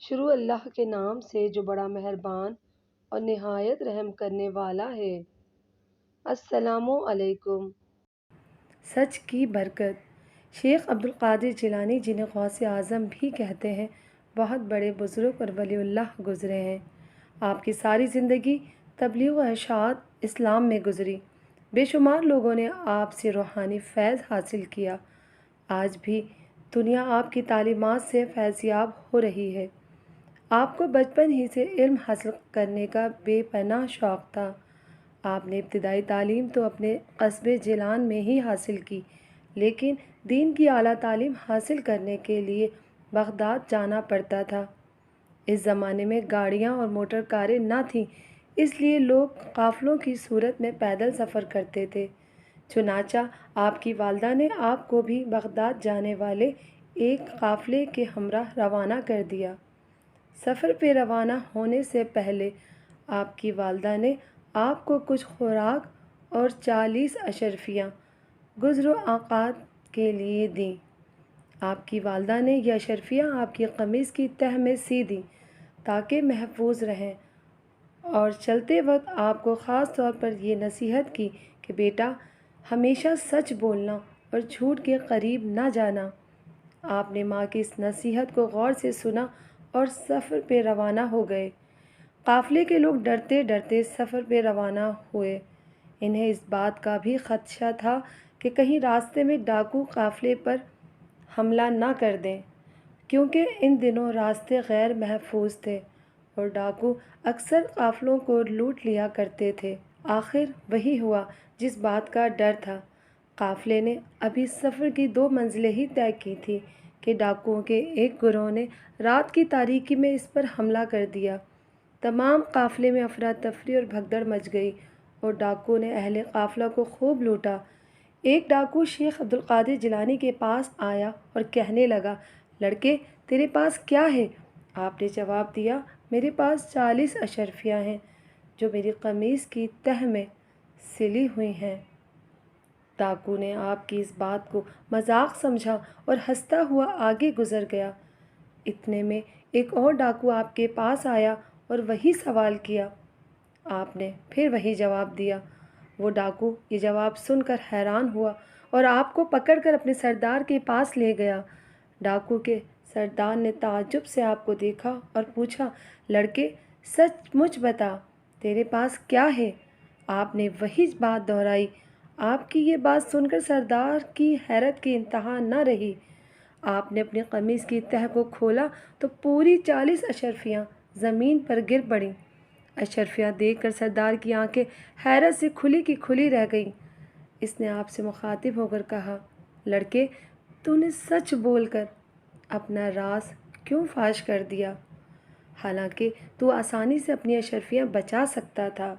شروع اللہ کے نام سے جو بڑا مہربان اور نہایت رحم کرنے والا ہے۔ السلام علیکم۔ سچ کی برکت۔ شیخ عبدالقادر جیلانی، جنہیں غوث اعظم بھی کہتے ہیں، بہت بڑے بزرگ اور ولی اللہ گزرے ہیں۔ آپ کی ساری زندگی تبلیغ و اشاعت اسلام میں گزری۔ بے شمار لوگوں نے آپ سے روحانی فیض حاصل کیا۔ آج بھی دنیا آپ کی تعلیمات سے فیضیاب ہو رہی ہے۔ آپ کو بچپن ہی سے علم حاصل کرنے کا بے پناہ شوق تھا۔ آپ نے ابتدائی تعلیم تو اپنے قصبے جیلان میں ہی حاصل کی، لیکن دین کی اعلیٰ تعلیم حاصل کرنے کے لیے بغداد جانا پڑتا تھا۔ اس زمانے میں گاڑیاں اور موٹر کاریں نہ تھیں، اس لیے لوگ قافلوں کی صورت میں پیدل سفر کرتے تھے۔ چنانچہ آپ کی والدہ نے آپ کو بھی بغداد جانے والے ایک قافلے کے ہمراہ روانہ کر دیا۔ سفر پہ روانہ ہونے سے پہلے آپ کی والدہ نے آپ کو کچھ خوراک اور 40 اشرفیاں گزر و اوقات کے لیے دیں۔ آپ کی والدہ نے یہ اشرفیاں آپ کی قمیص کی تہ میں سی دیں تاکہ محفوظ رہیں، اور چلتے وقت آپ کو خاص طور پر یہ نصیحت کی کہ بیٹا، ہمیشہ سچ بولنا اور جھوٹ کے قریب نہ جانا۔ آپ نے ماں کی اس نصیحت کو غور سے سنا اور سفر پہ روانہ ہو گئے۔ قافلے کے لوگ ڈرتے ڈرتے سفر پہ روانہ ہوئے۔ انہیں اس بات کا بھی خدشہ تھا کہ کہیں راستے میں ڈاکو قافلے پر حملہ نہ کر دیں، کیونکہ ان دنوں راستے غیر محفوظ تھے اور ڈاکو اکثر قافلوں کو لوٹ لیا کرتے تھے۔ آخر وہی ہوا جس بات کا ڈر تھا۔ قافلے نے ابھی سفر کی 2 منزلیں ہی طے کی تھیں کہ ڈاکوؤں کے ایک گروہ نے رات کی تاریکی میں اس پر حملہ کر دیا۔ تمام قافلے میں افراتفری اور بھگدڑ مچ گئی اور ڈاکوؤں نے اہل قافلہ کو خوب لوٹا۔ ایک ڈاکو شیخ عبدالقادر جیلانی کے پاس آیا اور کہنے لگا، لڑکے، تیرے پاس کیا ہے؟ آپ نے جواب دیا، میرے پاس 40 اشرفیاں ہیں جو میری قمیص کی تہ میں سلی ہوئی ہیں۔ ڈاکو نے آپ کی اس بات کو مذاق سمجھا اور ہنستا ہوا آگے گزر گیا۔ اتنے میں ایک اور ڈاکو آپ کے پاس آیا اور وہی سوال کیا۔ آپ نے پھر وہی جواب دیا۔ وہ ڈاکو یہ جواب سن کر حیران ہوا اور آپ کو پکڑ کر اپنے سردار کے پاس لے گیا۔ ڈاکو کے سردار نے تعجب سے آپ کو دیکھا اور پوچھا، لڑکے، سچ مچ بتا، تیرے پاس کیا ہے؟ آپ نے وہی بات دہرائی۔ آپ کی یہ بات سن کر سردار کی حیرت کی انتہا نہ رہی۔ آپ نے اپنی قمیص کی تہ کو کھولا تو پوری 40 اشرفیاں زمین پر گر پڑیں۔ اشرفیاں دیکھ کر سردار کی آنکھیں حیرت سے کھلی کی کھلی رہ گئیں۔ اس نے آپ سے مخاطب ہو کر کہا، لڑکے، تو نے سچ بول کر اپنا راز کیوں فاش کر دیا؟ حالانکہ تو آسانی سے اپنی اشرفیاں بچا سکتا تھا۔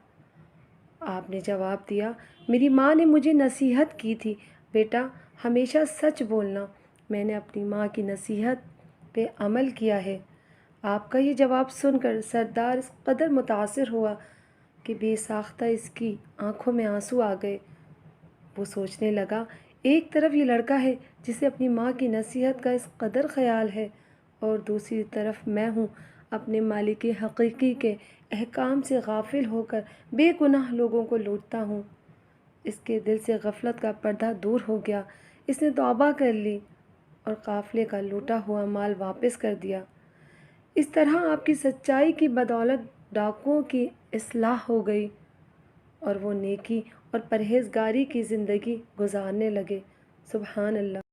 آپ نے جواب دیا، میری ماں نے مجھے نصیحت کی تھی، بیٹا، ہمیشہ سچ بولنا۔ میں نے اپنی ماں کی نصیحت پہ عمل کیا ہے۔ آپ کا یہ جواب سن کر سردار اس قدر متاثر ہوا کہ بے ساختہ اس کی آنکھوں میں آنسو آ گئے۔ وہ سوچنے لگا، ایک طرف یہ لڑکا ہے جسے اپنی ماں کی نصیحت کا اس قدر خیال ہے، اور دوسری طرف میں ہوں، اپنے مالک حقیقی کے احکام سے غافل ہو کر بے گناہ لوگوں کو لوٹتا ہوں۔ اس کے دل سے غفلت کا پردہ دور ہو گیا۔ اس نے توبہ کر لی اور قافلے کا لوٹا ہوا مال واپس کر دیا۔ اس طرح آپ کی سچائی کی بدولت ڈاکوؤں کی اصلاح ہو گئی اور وہ نیکی اور پرہیزگاری کی زندگی گزارنے لگے۔ سبحان اللہ۔